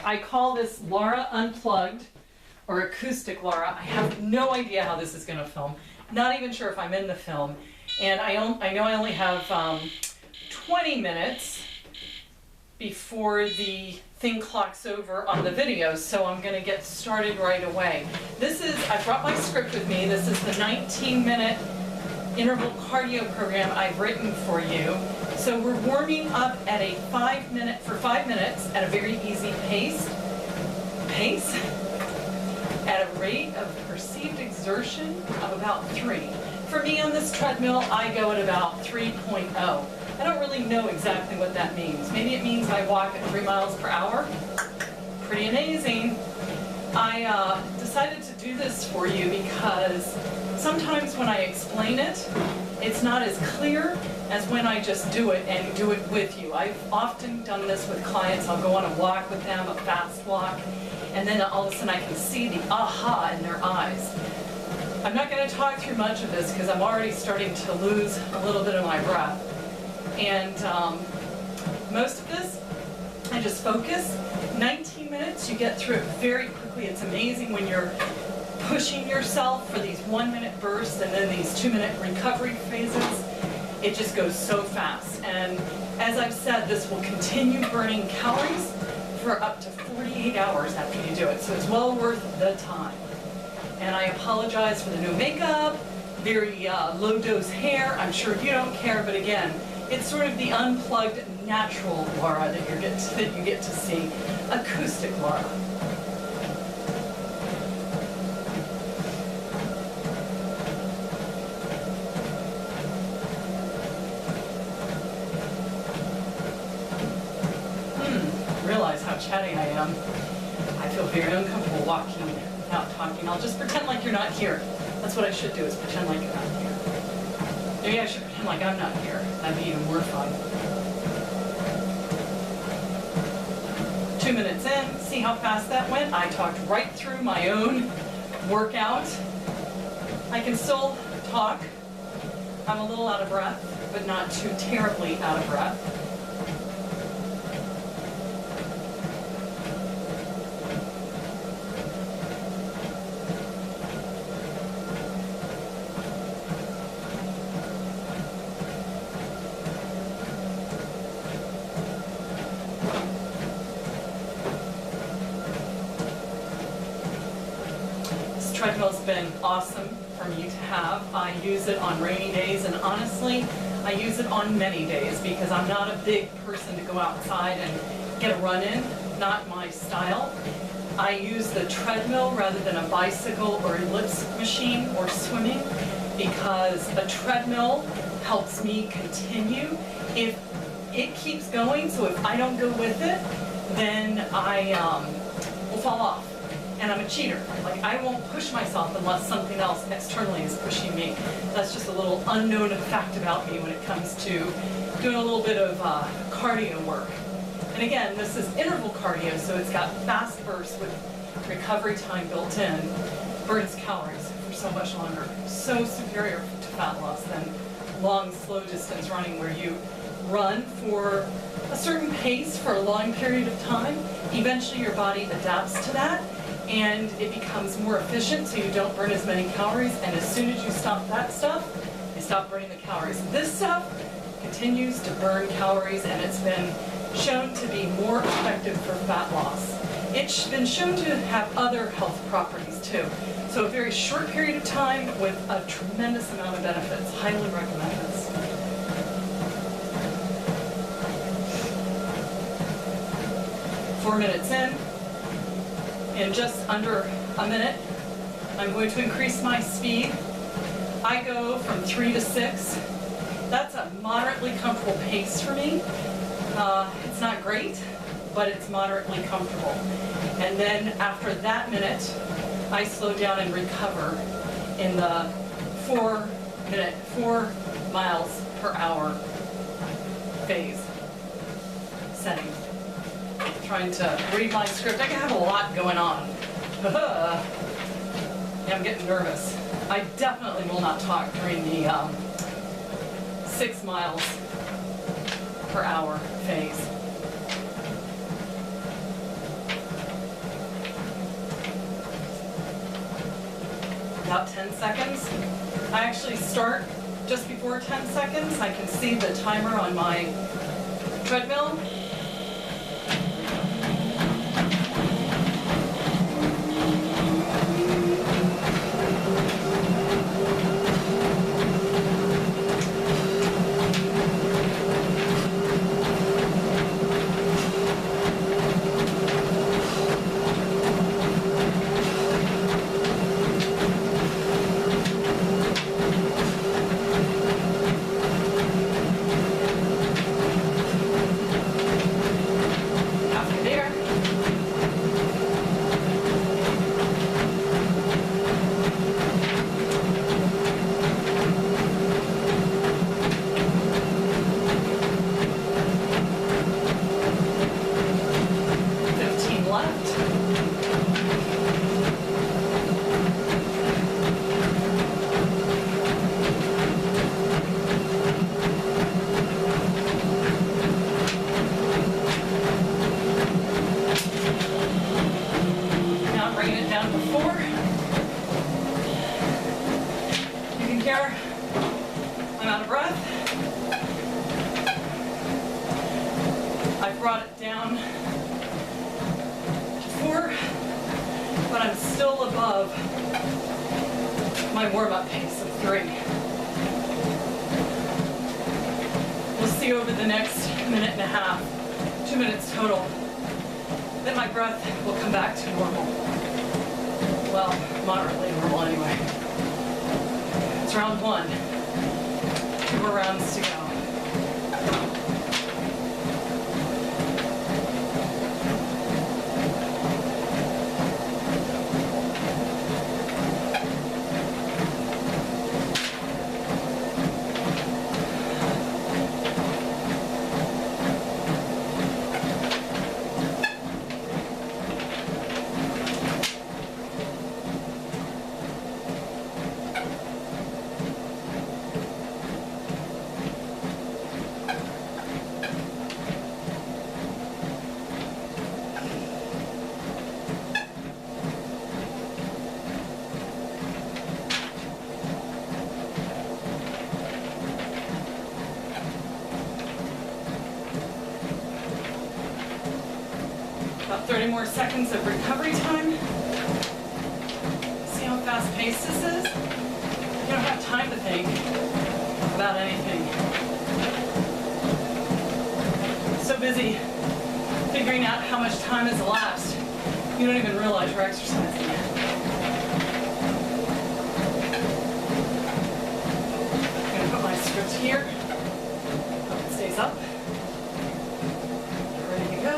I call this Laura Unplugged, or Acoustic Laura. I have no idea how this is going to film. Not even sure if I'm in the film. And I know I only have 20 minutes before the thing clocks over on the video, so I'm going to get started right away. I brought my script with me. This is the 19-minute interval cardio program I've written for you. So we're warming up at a 5 minutes at a very easy pace, at a rate of perceived exertion of about 3. For me on this treadmill, I go at about 3.0. I don't really know exactly what that means. Maybe it means I walk at 3 miles per hour. Pretty amazing. I decided to do this for you because sometimes when I explain it, it's not as clear as when I just do it and do it with you. I've often done this with clients. I'll go on a walk with them, a fast walk, and then all of a sudden I can see the aha in their eyes. I'm not going to talk through much of this because I'm already starting to lose a little bit of my breath. And most of this, I just focus. 19 minutes, you get through it very quickly. It's amazing when you're pushing yourself for these 1-minute bursts and then these 2-minute recovery phases. It just goes so fast. And as I've said, this will continue burning calories for up to 48 hours after you do it. So it's well worth the time. And I apologize for the new makeup, very low dose hair. I'm sure you don't care, but again, it's sort of the unplugged natural Laura that you get to see. Acoustic Laura. Realize how chatty I am. I feel very uncomfortable walking without talking. I'll just pretend like you're not here. That's what I should do, is pretend like you're not here. Maybe I should pretend like I'm not here. That'd be even more fun. 2 minutes in, see how fast that went? I talked right through my own workout. I can still talk. I'm a little out of breath, but not too terribly out of breath. Treadmill's been awesome for me to have. I use it on rainy days, and honestly, I use it on many days because I'm not a big person to go outside and get a run in, not my style. I use the treadmill rather than a bicycle or ellipse machine or swimming because a treadmill helps me continue. If it keeps going, so if I don't go with it, then I will fall off. And I'm a cheater. Like, I won't push myself unless something else externally is pushing me. That's just a little unknown fact about me when it comes to doing a little bit of cardio work. And again, this is interval cardio, so it's got fast bursts with recovery time built in. Burns calories for so much longer. So superior to fat loss than long, slow distance running where you run for a certain pace for a long period of time. Eventually your body adapts to that, and it becomes more efficient, so you don't burn as many calories, and as soon as you stop that stuff, you stop burning the calories. This stuff continues to burn calories, and it's been shown to be more effective for fat loss. It's been shown to have other health properties too. So a very short period of time with a tremendous amount of benefits. Highly recommend this. Four minutes in just under a minute, I'm going to increase my speed. I go from 3 to 6. That's a moderately comfortable pace for me. It's not great, but it's moderately comfortable. And then after that minute, I slow down and recover in the 4 miles per hour phase setting. Trying to read my script. I can have a lot going on. Yeah, I'm getting nervous. I definitely will not talk during the 6 miles per hour phase. about 10 seconds. I actually start just before 10 seconds. I can see the timer on my treadmill. I'm out of breath. I brought it down to 4, but I'm still above my warm-up pace of 3. We'll see over the next minute and a half, 2 minutes total, that my breath will come back to normal. Well, moderately normal anyway. It's round 1. 2 more rounds to go. About 30 more seconds of recovery time. See how fast-paced this is? You don't have time to think about anything. So busy figuring out how much time has elapsed, you don't even realize you're exercising. I'm going to put my script here. Hope it stays up. Ready to go.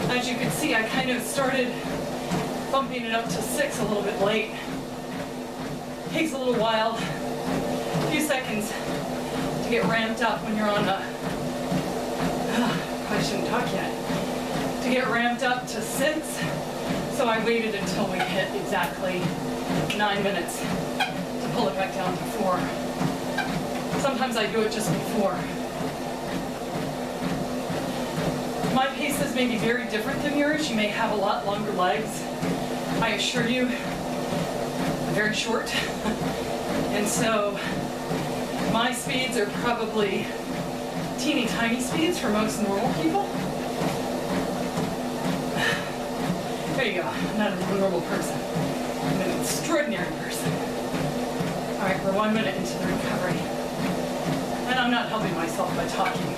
As you can see, I kind of started bumping it up to 6 a little bit late. Takes a little while, a few seconds to get ramped up when you're on a, I shouldn't talk yet, to get ramped up to 6. So I waited until we hit exactly 9 minutes to pull it back down to 4. Sometimes I do it just before. My paces may be very different than yours. You may have a lot longer legs. I assure you, I'm very short. And so my speeds are probably teeny tiny speeds for most normal people. There you go, I'm not a normal person. I'm an extraordinary person. All right, we're 1 minute into the recovery. And I'm not helping myself by talking.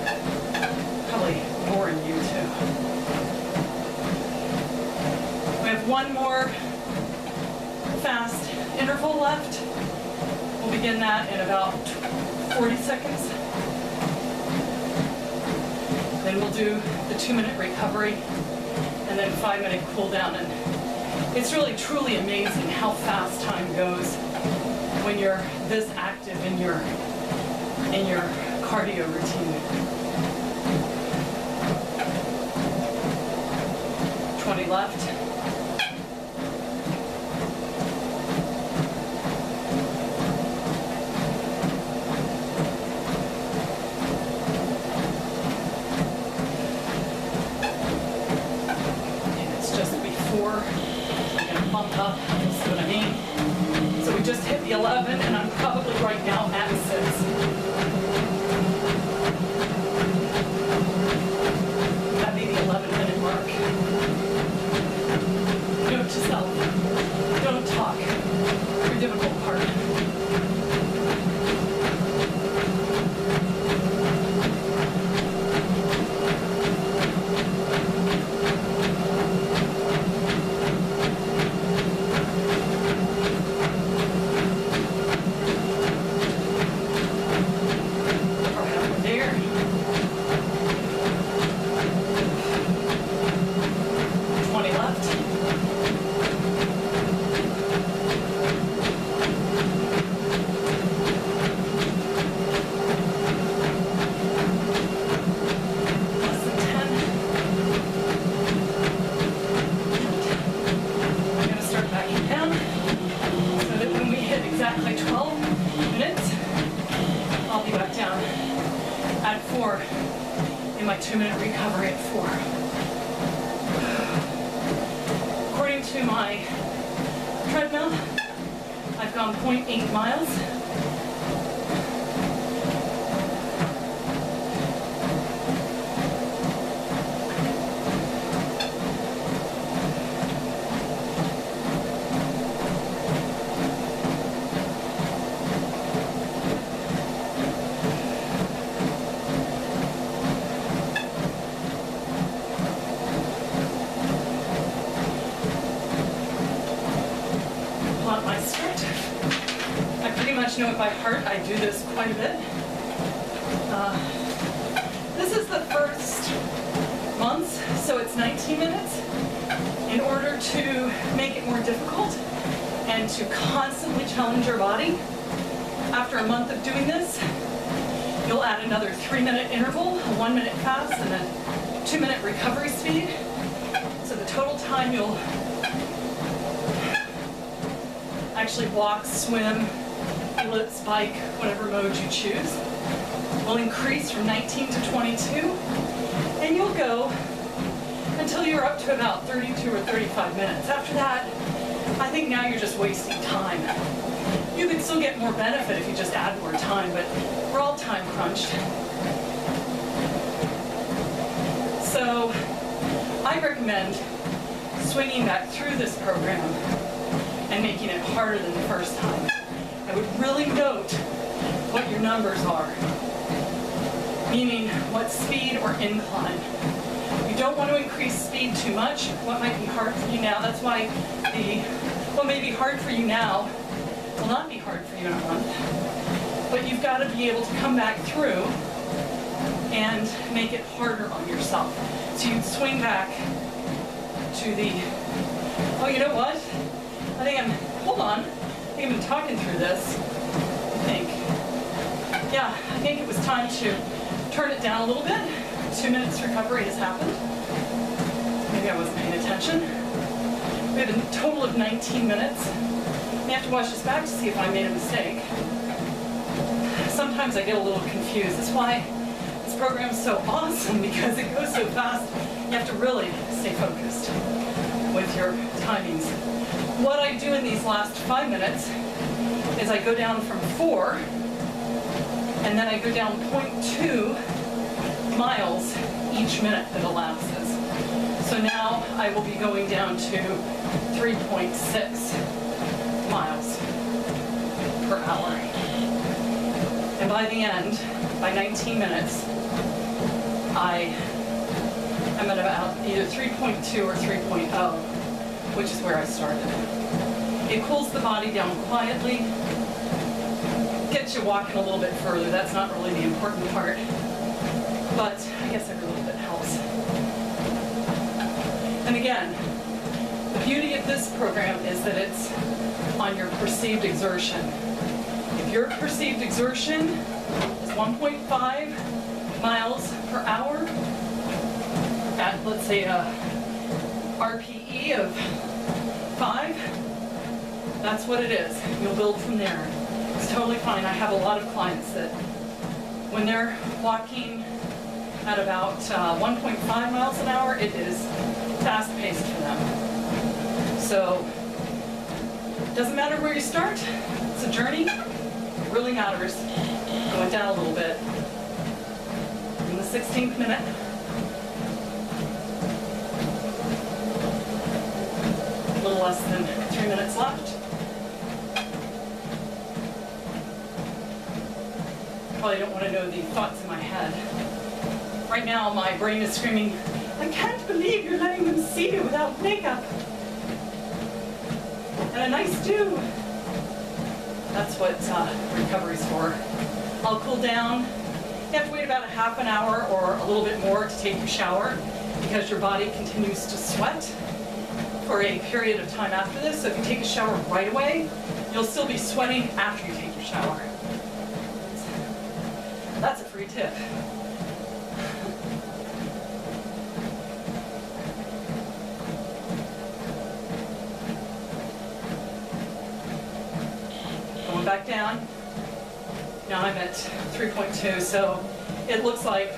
Probably boring you too. We have one more fast interval left. We'll begin that in about 40 seconds. Then we'll do the 2-minute recovery and then 5-minute cool down. And it's really truly amazing how fast time goes when you're this active in your cardio routine. 20 left. And it's just before, so I'm gonna bump up, you'll see what I mean. So we just hit the 11 and I'm probably right now at 6. That'd be the 11-minute mark. Note to self, don't talk. Your difficult part. In my 2-minute recovery at 4. According to my treadmill, I've gone 0.8 miles. Know it by heart. I do this quite a bit. This is the first month, so it's 19 minutes. In order to make it more difficult and to constantly challenge your body, after a month of doing this, you'll add another 3-minute interval, a 1-minute fast, and a 2-minute recovery speed. So the total time you'll actually walk, swim, ellipse, bike, whatever mode you choose, will increase from 19 to 22, and you'll go until you're up to about 32 or 35 minutes. After that, I think now you're just wasting time. You could still get more benefit if you just add more time, but we're all time crunched. So I recommend swinging back through this program and making it harder than the first time. I would really note what your numbers are, meaning what speed or incline. You don't want to increase speed too much. What might be hard for you now, that's why what may be hard for you now will not be hard for you in a month. But you've got to be able to come back through and make it harder on yourself. So you swing back to the, oh, you know what? Hold on. I think I've been talking through this, I think. Yeah, I think it was time to turn it down a little bit. 2 minutes recovery has happened. Maybe I wasn't paying attention. We have a total of 19 minutes. I have to watch this back to see if I made a mistake. Sometimes I get a little confused. That's why this program is so awesome, because it goes so fast. You have to really stay focused with your timings. What I do in these last 5 minutes is I go down from 4, and then I go down 0.2 miles each minute that elapses. So now I will be going down to 3.6 miles per hour. And by the end, by 19 minutes, I am at about either 3.2 or 3.0, which is where I started. It cools the body down quietly, gets you walking a little bit further. That's not really the important part, but I guess every little bit helps. And again, the beauty of this program is that it's on your perceived exertion. If your perceived exertion is 1.5 miles per hour at, let's say, a RPE of 5, that's what it is. You'll build from there. It's totally fine. I have a lot of clients that when they're walking at about 1.5 miles an hour, it is fast-paced for them. So it doesn't matter where you start. It's a journey. It really matters. Going down a little bit. In the 16th minute. A little less than 3 minutes left. Probably don't want to know the thoughts in my head. Right now, my brain is screaming, I can't believe you're letting them see you without makeup. And a nice do. That's what recovery's for. I'll cool down. You have to wait about a half an hour or a little bit more to take your shower because your body continues to sweat for a period of time after this. So if you take a shower right away, you'll still be sweating after you take your shower. That's a free tip. Going back down. Now I'm at 3.2, so it looks like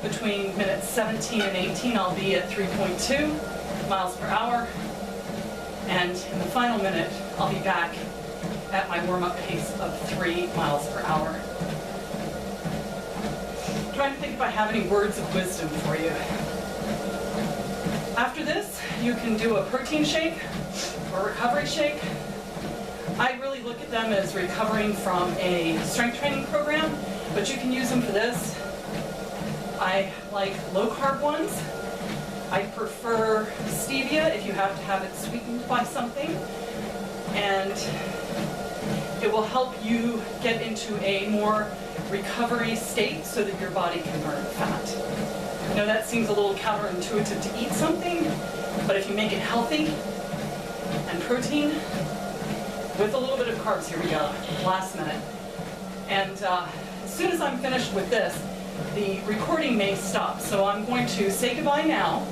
between minutes 17 and 18 I'll be at 3.2 miles per hour. And in the final minute, I'll be back at my warm-up pace of 3 miles per hour. I'm trying to think if I have any words of wisdom for you. After this, you can do a protein shake or recovery shake. I really look at them as recovering from a strength training program, but you can use them for this. I like low-carb ones. I prefer stevia if you have to have it sweetened by something. And it will help you get into a more recovery state so that your body can burn fat. I know that seems a little counterintuitive to eat something, but if you make it healthy and protein with a little bit of carbs, here we go, last minute. And as soon as I'm finished with this, the recording may stop. So I'm going to say goodbye now.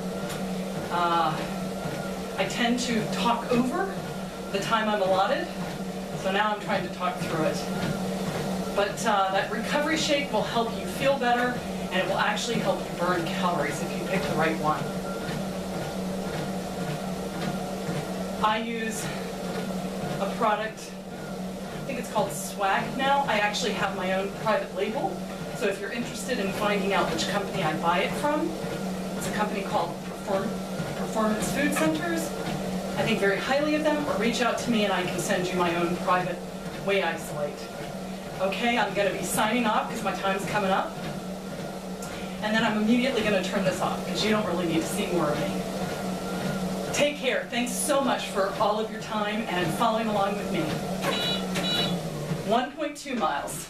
I tend to talk over the time I'm allotted, so now I'm trying to talk through it. But that recovery shake will help you feel better, and it will actually help you burn calories if you pick the right one. I use a product, I think it's called Swag now. I actually have my own private label, so if you're interested in finding out which company I buy it from, it's a company called Performance Food Centers. I think very highly of them, or reach out to me and I can send you my own private whey isolate. Okay, I'm going to be signing off because my time's coming up. And then I'm immediately going to turn this off because you don't really need to see more of me. Take care. Thanks so much for all of your time and following along with me. 1.2 miles.